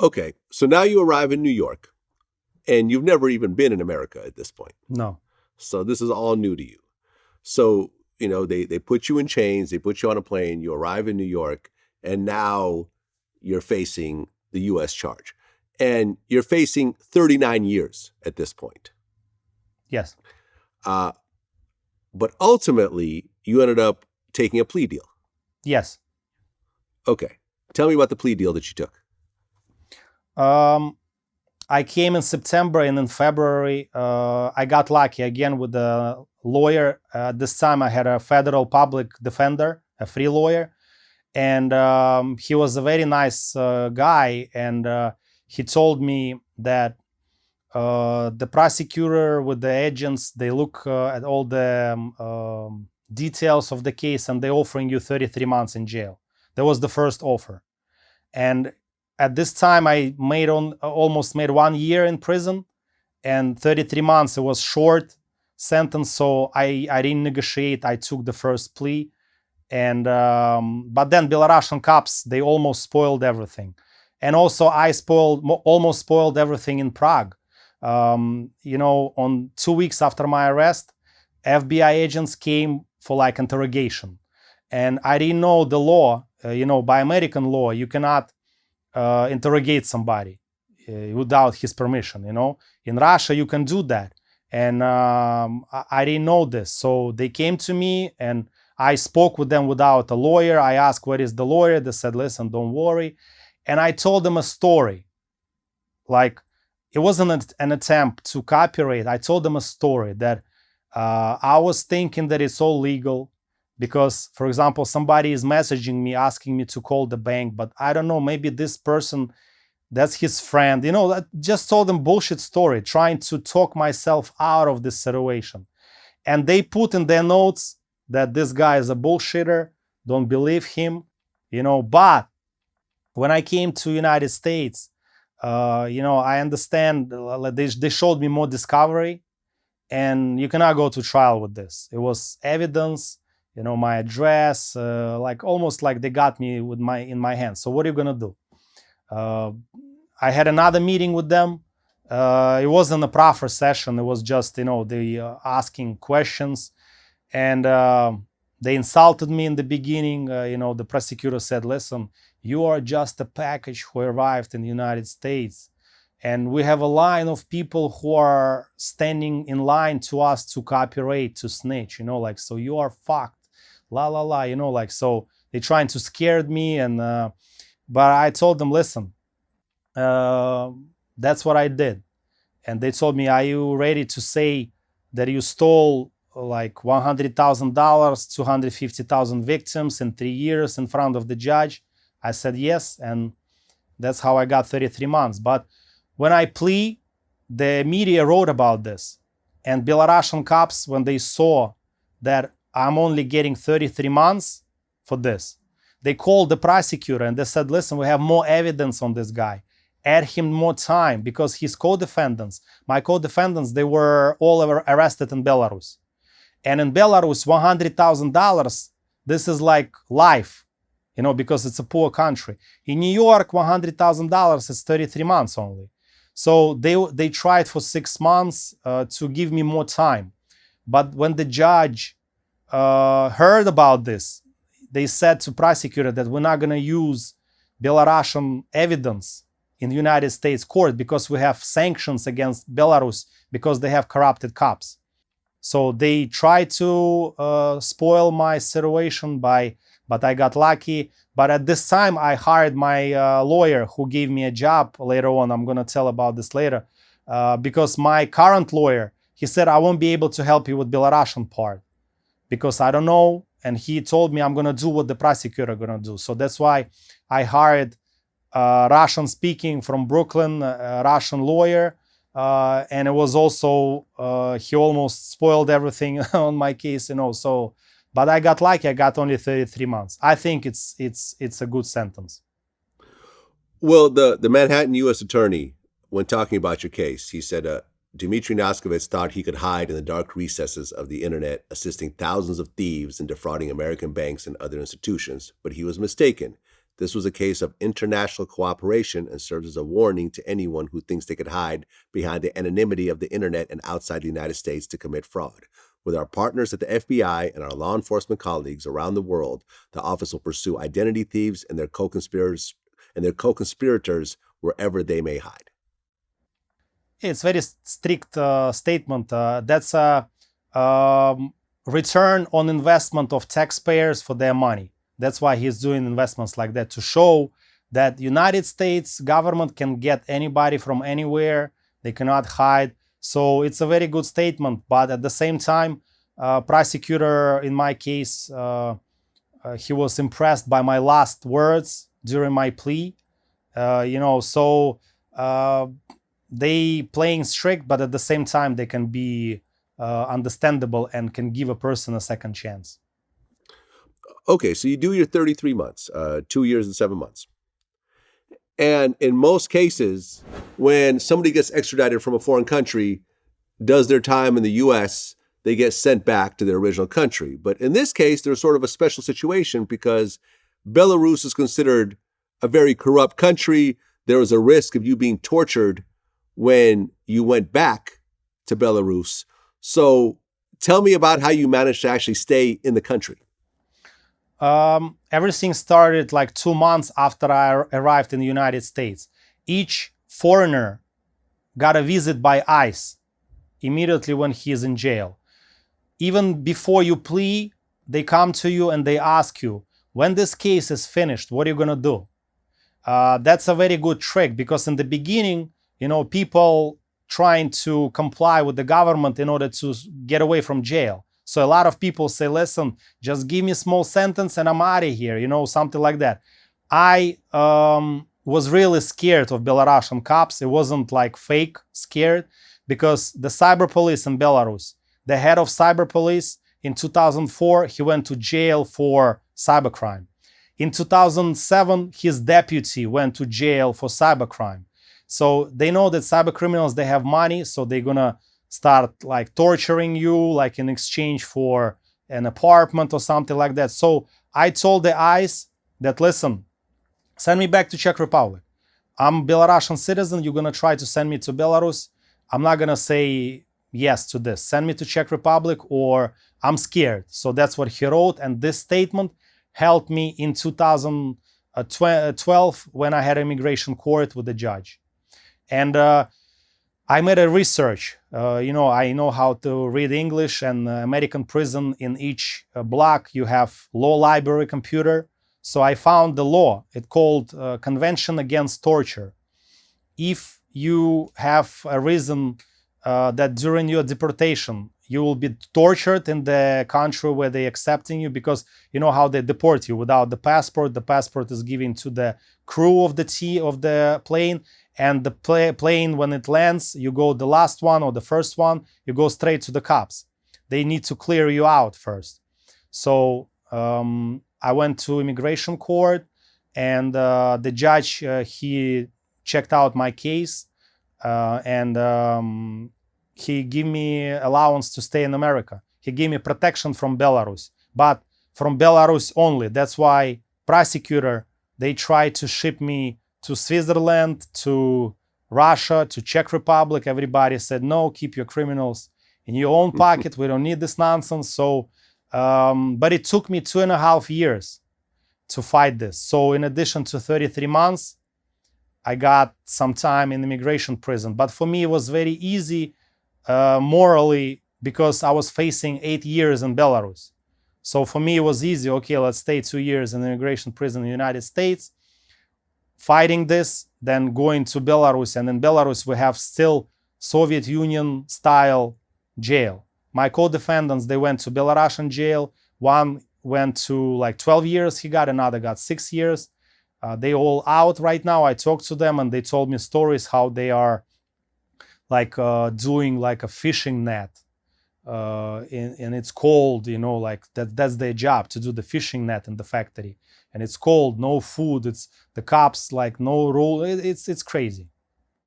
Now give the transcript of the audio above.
Okay, so now you arrive in New York, and you've never even been in America at this point. No. So this is all new to you. So, they put you in chains, they put you on a plane, you arrive in New York, and now you're facing the U.S. charge. And you're facing 39 years at this point. Yes. But ultimately, you ended up taking a plea deal. Yes. Okay. Tell me about the plea deal that you took. I came in September, and in February, I got lucky again with the lawyer. This time I had a federal public defender, a free lawyer. And he was a very nice guy. And he told me that the prosecutor with the agents, they look at all the details of the case, and they're offering you 33 months in jail. That was the first offer. And at this time, I almost made 1 year in prison, and 33 months. It was short sentence, so I didn't negotiate. I took the first plea, and but then Belarusian cops, they almost spoiled everything, and also I almost spoiled everything in Prague. On 2 weeks after my arrest, FBI agents came for like interrogation, and I didn't know the law. By American law, you cannot interrogate somebody without his permission. In Russia you can do that, and I didn't know this. So they came to me, and I spoke with them without a lawyer. I asked, where is the lawyer? They said, listen, don't worry. And I told them a story. Like, it wasn't an attempt to copyright. I told them a story that I was thinking that it's all legal. Because, for example, somebody is messaging me, asking me to call the bank, but I don't know, maybe this person, that's his friend. I just told them bullshit story, trying to talk myself out of this situation. And they put in their notes that this guy is a bullshitter, don't believe him, But when I came to United States, I understand, they showed me more discovery, and you cannot go to trial with this. It was evidence. My address, almost like they got me in my hands. So what are you gonna do? I had another meeting with them. It wasn't a proper session. It was just, they asking questions, and they insulted me in the beginning. The prosecutor said, listen, you are just a package who arrived in the United States. And we have a line of people who are standing in line to us to cooperate, to snitch, so you are fucked. La la la, so they trying to scare me, and but I told them, listen, that's what I did. And they told me, are you ready to say that you stole like $100,000, 250,000 victims in 3 years in front of the judge? I said yes, and that's how I got 33 months. But when I plea, the media wrote about this, and Belarusian cops, when they saw that I'm only getting 33 months for this, they called the prosecutor and they said, listen, we have more evidence on this guy. Add him more time, because his co-defendants, my co-defendants, they were all arrested in Belarus. And in Belarus, $100,000, this is like life, because it's a poor country. In New York, $100,000 is 33 months only. So they tried for 6 months to give me more time. But when the judge heard about this, they said to prosecutor that we're not going to use Belarusian evidence in the United States court because we have sanctions against Belarus because they have corrupted cops. So they tried to spoil my situation but I got lucky. But at this time, I hired my lawyer who gave me a job later on. I'm going to tell about this later. Because my current lawyer, he said, I won't be able to help you with Belarusian part, because I don't know. And he told me I'm going to do what the prosecutor going to do. So that's why I hired Russian speaking from Brooklyn, a Russian lawyer. And it was also, he almost spoiled everything on my case, so, but I got lucky. I got only 33 months. I think it's a good sentence. Well, the Manhattan U.S. attorney, when talking about your case, he said, Dzmitry Naskavets thought he could hide in the dark recesses of the internet, assisting thousands of thieves in defrauding American banks and other institutions, but he was mistaken. This was a case of international cooperation and serves as a warning to anyone who thinks they could hide behind the anonymity of the internet and outside the United States to commit fraud. With our partners at the FBI and our law enforcement colleagues around the world, the office will pursue identity thieves and their co-conspirators wherever they may hide. It's very strict statement. That's a return on investment of taxpayers for their money. That's why he's doing investments like that, to show that United States government can get anybody from anywhere. They cannot hide. So it's a very good statement. But at the same time, prosecutor, in my case, he was impressed by my last words during my plea. They playing strict, but at the same time, they can be understandable and can give a person a second chance. Okay, so you do your 33 months, 2 years and 7 months. And in most cases, when somebody gets extradited from a foreign country, does their time in the U.S., they get sent back to their original country. But in this case, there's sort of a special situation because Belarus is considered a very corrupt country. There was a risk of you being tortured when you went back to Belarus. So tell me about how you managed to actually stay in the country. Everything started like 2 months after I arrived in the United States. Each foreigner got a visit by ICE immediately when he is in jail. Even before you plea, they come to you and they ask you, when this case is finished, what are you going to do? That's a very good trick, because in the beginning, people trying to comply with the government in order to get away from jail. So a lot of people say, listen, just give me a small sentence and I'm out of here, something like that. I was really scared of Belarusian cops. It wasn't like fake scared, because the cyber police in Belarus, the head of cyber police in 2004, he went to jail for cybercrime. In 2007, his deputy went to jail for cybercrime. So they know that cyber criminals, they have money, so they're gonna start like torturing you, like in exchange for an apartment or something like that. So I told the ICE that, listen, send me back to Czech Republic. I'm a Belarusian citizen. You're gonna try to send me to Belarus. I'm not gonna say yes to this. Send me to Czech Republic or I'm scared. So that's what he wrote. And this statement helped me in 2012 when I had immigration court with the judge. And I made a research. I know how to read English, and American prison, in each block you have law library computer. So I found the law. It's called Convention Against Torture. If you have a reason that during your deportation you will be tortured in the country where they're accepting you, because you know how they deport you without the passport. The passport is given to the crew of the plane, and the plane, when it lands, you go the last one or the first one, you go straight to the cops. They need to clear you out first. So I went to immigration court, and the judge, he checked out my case, and he gave me allowance to stay in America. He gave me protection from Belarus, but from Belarus only. That's why prosecutor, they tried to ship me to Switzerland, to Russia, to Czech Republic. Everybody said, no, keep your criminals in your own pocket. We don't need this nonsense. So, but it took me 2.5 years to fight this. So in addition to 33 months, I got some time in immigration prison. But for me, it was very easy morally, because I was facing 8 years in Belarus. So for me, it was easy. Okay, let's stay 2 years in immigration prison in the United States, fighting this, then going to Belarus. And in Belarus, we have still Soviet Union style jail. My co-defendants, they went to Belarusian jail. One went to like 12 years he got, another got 6 years. They all out right now. I talked to them and they told me stories how they are like doing like a fishing net. And it's cold, like that's their job, to do the fishing net in the factory. And it's cold, no food. It's the cops, like no rule. It's crazy.